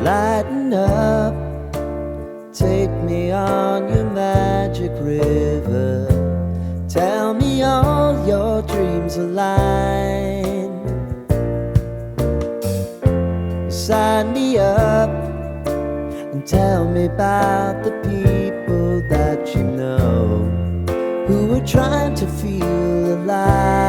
Lighten up, take me on your magic river. Tell me all your dreams align. Sign me up and tell me about the people that you know who are trying to feel alive.